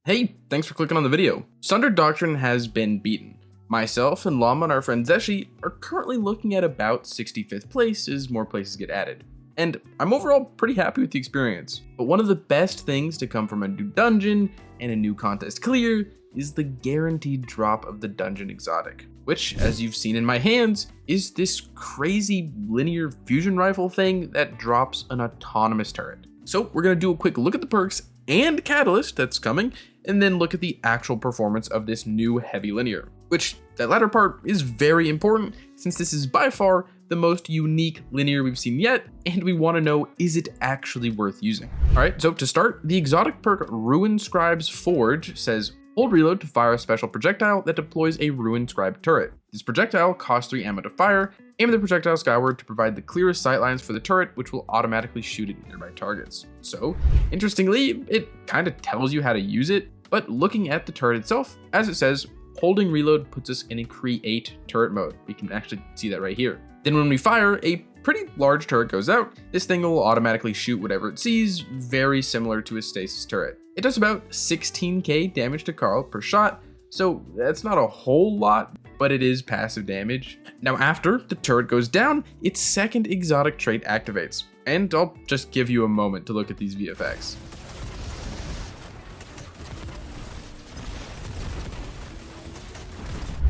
Hey, thanks for clicking on the video. Sundered Doctrine has been beaten. Myself and Llama and our friend Zeshi are currently looking at about 65th place as more places get added. And I'm overall pretty happy with the experience. But one of the best things to come from a new dungeon and a new contest clear is the guaranteed drop of the dungeon exotic, which, as you've seen in my hands, is this crazy linear fusion rifle thing that drops an autonomous turret. So we're gonna do a quick look at the perks and catalyst that's coming, and then look at the actual performance of this new heavy linear, which that latter part is very important since this is by far the most unique linear we've seen yet, and we want to know, is it actually worth using? All right, so to start, the exotic perk Ruin Scribe's Forge says, hold reload to fire a special projectile that deploys a Ruin Scribe turret. This projectile costs 3 ammo to fire. Aim the projectile skyward to provide the clearest sightlines for the turret, which will automatically shoot at nearby targets. So, interestingly, it kind of tells you how to use it, but looking at the turret itself, as it says, holding reload puts us in a create turret mode. We can actually see that right here. Then when we fire, a pretty large turret goes out. This thing will automatically shoot whatever it sees, very similar to a stasis turret. It does about 16k damage to Carl per shot, so that's not a whole lot, but it is passive damage. Now after the turret goes down, its second exotic trait activates. And I'll just give you a moment to look at these VFX.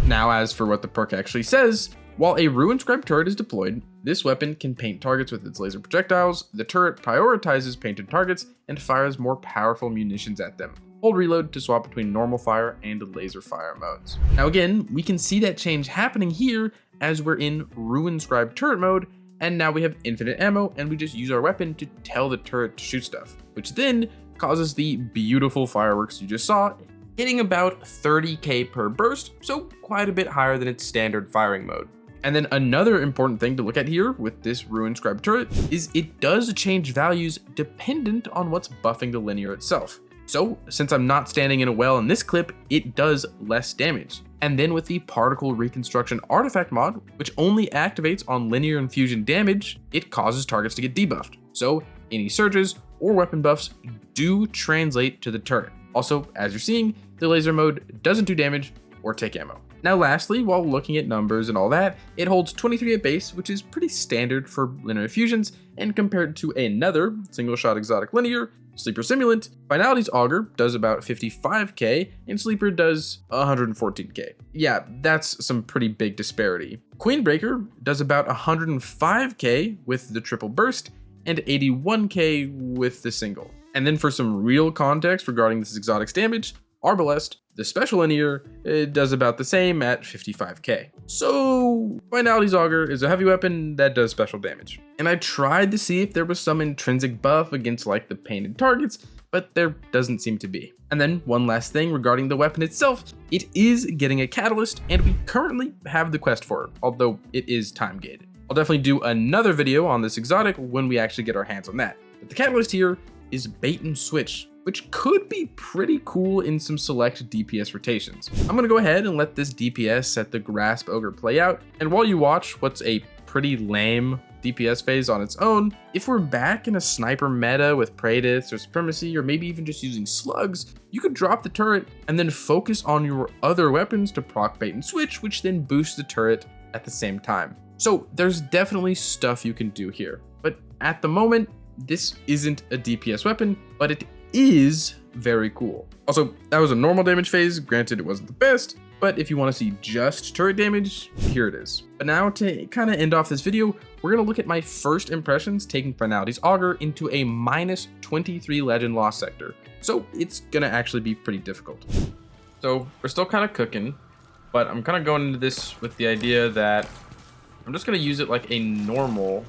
Now as for what the perk actually says, while a Ruin Scribe turret is deployed, this weapon can paint targets with its laser projectiles. The turret prioritizes painted targets and fires more powerful munitions at them. Hold reload to swap between normal fire and laser fire modes. Now again, we can see that change happening here as we're in Ruin Scribe turret mode, and now we have infinite ammo and we just use our weapon to tell the turret to shoot stuff, which then causes the beautiful fireworks you just saw, hitting about 30k per burst, so quite a bit higher than its standard firing mode. And then another important thing to look at here with this Ruin Scribe turret is it does change values dependent on what's buffing the linear itself. So since I'm not standing in a well in this clip, it does less damage. And then with the particle reconstruction artifact mod, which only activates on linear infusion damage, it causes targets to get debuffed. So any surges or weapon buffs do translate to the turret. Also, as you're seeing, the laser mode doesn't do damage or take ammo. Now lastly, while looking at numbers and all that, it holds 23 at base, which is pretty standard for linear fusions, and compared to another single shot exotic linear, Sleeper Simulant, Finality's Auger does about 55k, and Sleeper does 114k. Yeah, that's some pretty big disparity. Queenbreaker does about 105k with the triple burst, and 81k with the single. And then for some real context regarding this exotic's damage, Arbalest, the special linear, it does about the same at 55k. So Finality's Auger is a heavy weapon that does special damage. And I tried to see if there was some intrinsic buff against like the painted targets, but there doesn't seem to be. And then one last thing regarding the weapon itself, it is getting a catalyst and we currently have the quest for it, although it is time gated. I'll definitely do another video on this exotic when we actually get our hands on that. But the catalyst here is bait and switch, which could be pretty cool in some select DPS rotations. I'm gonna go ahead and let this DPS at the Grasp Ogre play out, and while you watch what's a pretty lame DPS phase on its own, if we're back in a sniper meta with Praedyths or Supremacy, or maybe even just using slugs, you could drop the turret and then focus on your other weapons to proc bait and switch, which then boosts the turret at the same time. So there's definitely stuff you can do here, but at the moment, this isn't a DPS weapon, but it is very cool. Also, that was a normal damage phase. Granted, it wasn't the best, but if you want to see just turret damage, here it is. But now to kind of end off this video, we're going to look at my first impressions taking Finality's Auger into a -23 legend loss sector. So it's going to actually be pretty difficult. So we're still kind of cooking, but I'm kind of going into this with the idea that I'm just going to use it like a normal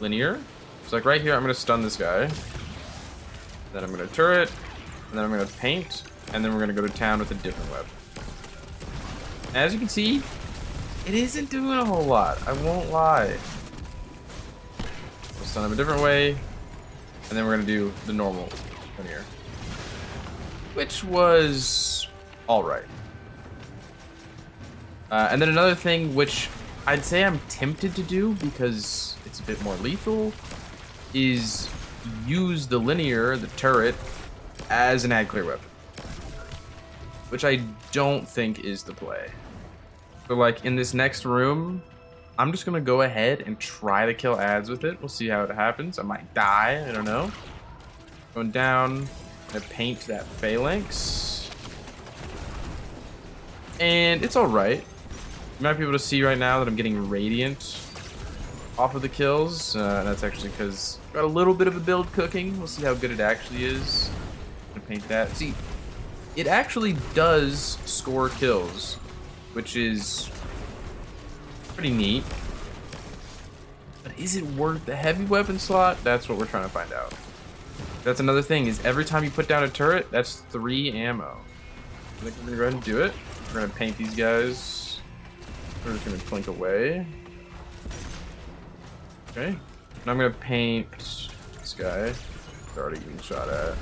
linear. So like right here, I'm going to stun this guy. Then I'm going to turret, and then I'm going to paint, and then we're going to go to town with a different weapon. As you can see, it isn't doing a whole lot. I won't lie. We'll stun him a different way, and then we're going to do the normal linear, which was all right. And then another thing, which I'd say I'm tempted to do because it's a bit more lethal, is use the linear, the turret, as an ad clear weapon. which I don't think is the play. So like in this next room, I'm just gonna go ahead and try to kill ads with it. We'll see how it happens. I might die, I don't know. Going down, gonna paint that phalanx. And it's all right. You might be able to see right now that I'm getting radiant off of the kills. That's actually because got a little bit of a build cooking. We'll see how good it actually is. I'm gonna paint that. See, it actually does score kills, which is pretty neat. But is it worth the heavy weapon slot? That's what we're trying to find out. That's another thing, is every time you put down a turret, that's 3 ammo. I think we're gonna go ahead and do it. We're gonna paint these guys. We're just gonna plink away. Okay. Now I'm gonna paint this guy. He's already getting shot at.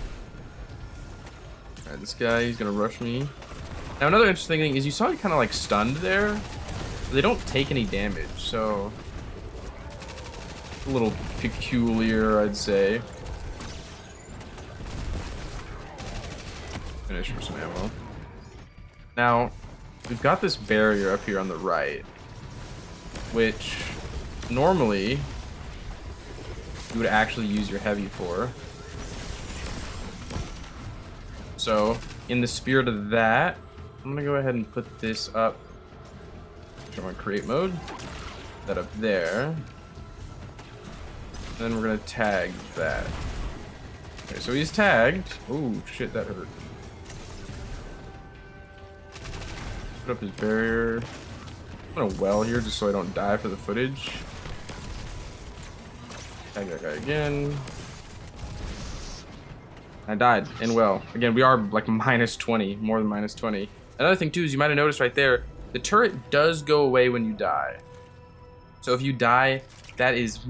Alright, this guy, he's gonna rush me. Now another interesting thing is you saw he kind of like stunned there. They don't take any damage, so a little peculiar, I'd say. Finish for some ammo. Now, we've got this barrier up here on the right, which normally you would actually use your heavy for. So, in the spirit of that, I'm gonna go ahead and put this up. Show on create mode. That up there. And then we're gonna tag that. Okay, so he's tagged. Oh shit, that hurt. Put up his barrier. I'm gonna well here just so I don't die for the footage. Tag that guy again. I died and well. Again, we are like minus 20, more than minus 20. Another thing too is you might have noticed right there, the turret does go away when you die. So if you die, that is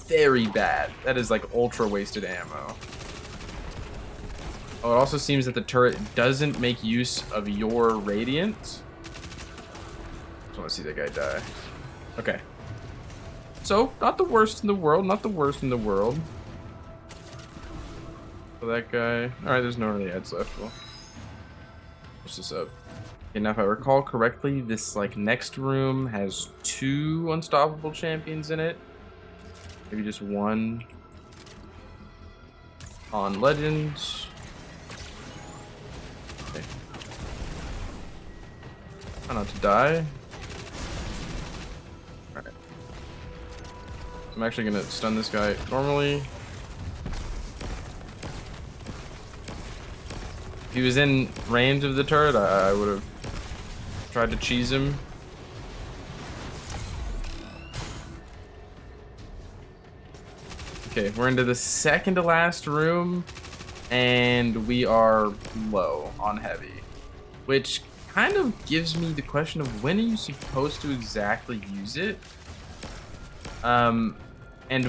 very bad. That is like ultra wasted ammo. Oh, it also seems that the turret doesn't make use of your radiant. Just want to see that guy die. Okay. So, not the worst in the world, not the worst in the world. So that guy, all right, there's no really ads left. Well, push this up. Okay, now if I recall correctly, this like next room has 2 unstoppable champions in it. Maybe just 1 on legends. Okay. Try not to die. All right. I'm actually gonna stun this guy normally. If he was in range of the turret, I would have tried to cheese him. Okay, we're into the second to last room, and we are low on heavy, which kind of gives me the question of when are you supposed to exactly use it? And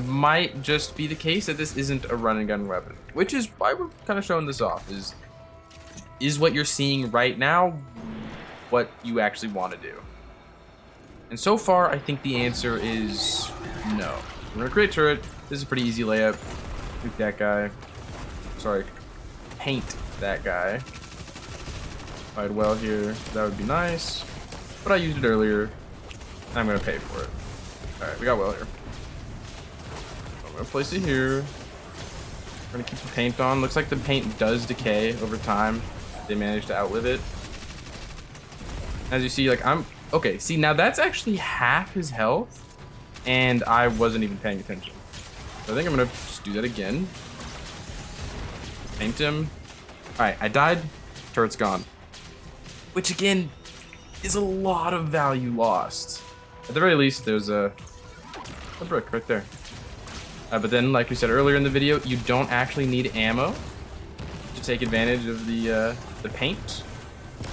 might just be the case that this isn't a run and gun weapon, which is why we're kind of showing this off. Is what you're seeing right now what you actually want to do? And so far, I think the answer is no. We're gonna create turret. This is a pretty easy layup. Nuke that guy. Sorry, paint that guy. If I had well here, that would be nice. But I used it earlier, and I'm gonna pay for it. All right, we got well here. I'm gonna place it here. We're gonna keep the paint on. Looks like the paint does decay over time. They managed to outlive it. As you see, like okay, see now that's actually half his health, and I wasn't even paying attention. So I think I'm gonna just do that again. Paint him. All right, I died, turret's gone. Which again, is a lot of value lost. At the very least, there's a brick right there. But then, like we said earlier in the video, you don't actually need ammo to take advantage of the paint,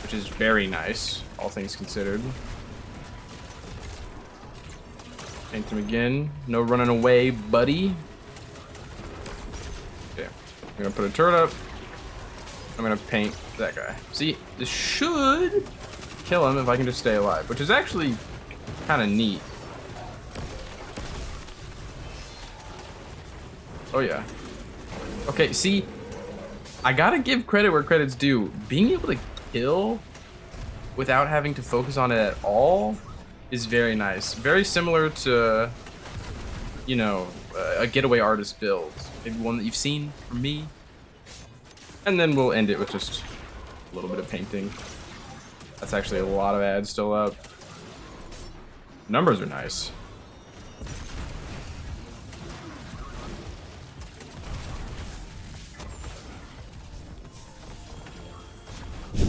which is very nice, all things considered. Paint him again. No running away, buddy. Okay, I'm gonna put a turret up. I'm gonna paint that guy. See, this should kill him if I can just stay alive, which is actually kind of neat. Oh yeah. Okay, see, I gotta give credit where credit's due. Being able to kill without having to focus on it at all is very nice. Very similar to, you know, a getaway artist build. Maybe one that you've seen from me. And then we'll end it with just a little bit of painting. That's actually a lot of ads still up. Numbers are nice.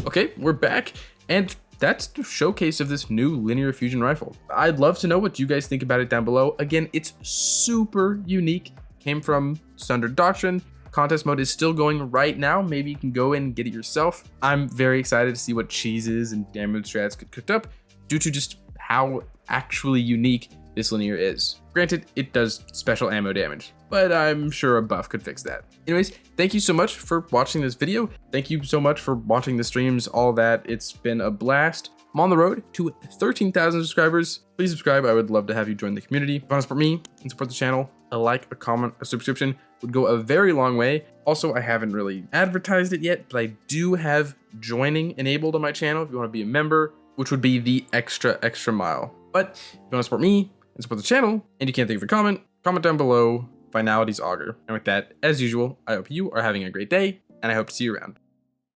Okay, we're back, and that's the showcase of this new linear fusion rifle. I'd love to know what you guys think about it down below. Again, it's super unique. Came from Sundered Doctrine. Contest mode is still going right now. Maybe you can go in and get it yourself. I'm very excited to see what cheeses and damage strats get cooked up due to just how actually unique this linear is. Granted, it does special ammo damage, but I'm sure a buff could fix that. Anyways, thank you so much for watching this video. Thank you so much for watching the streams, all that. It's been a blast. I'm on the road to 13,000 subscribers. Please subscribe. I would love to have you join the community. If you want to support me and support the channel, a like, a comment, a subscription would go a very long way. Also, I haven't really advertised it yet, but I do have joining enabled on my channel if you want to be a member, which would be the extra mile. But if you want to support me and support the channel, and you can't think of a comment down below. Finality's Auger. And with that, as usual, I hope you are having a great day, and I hope to see you around.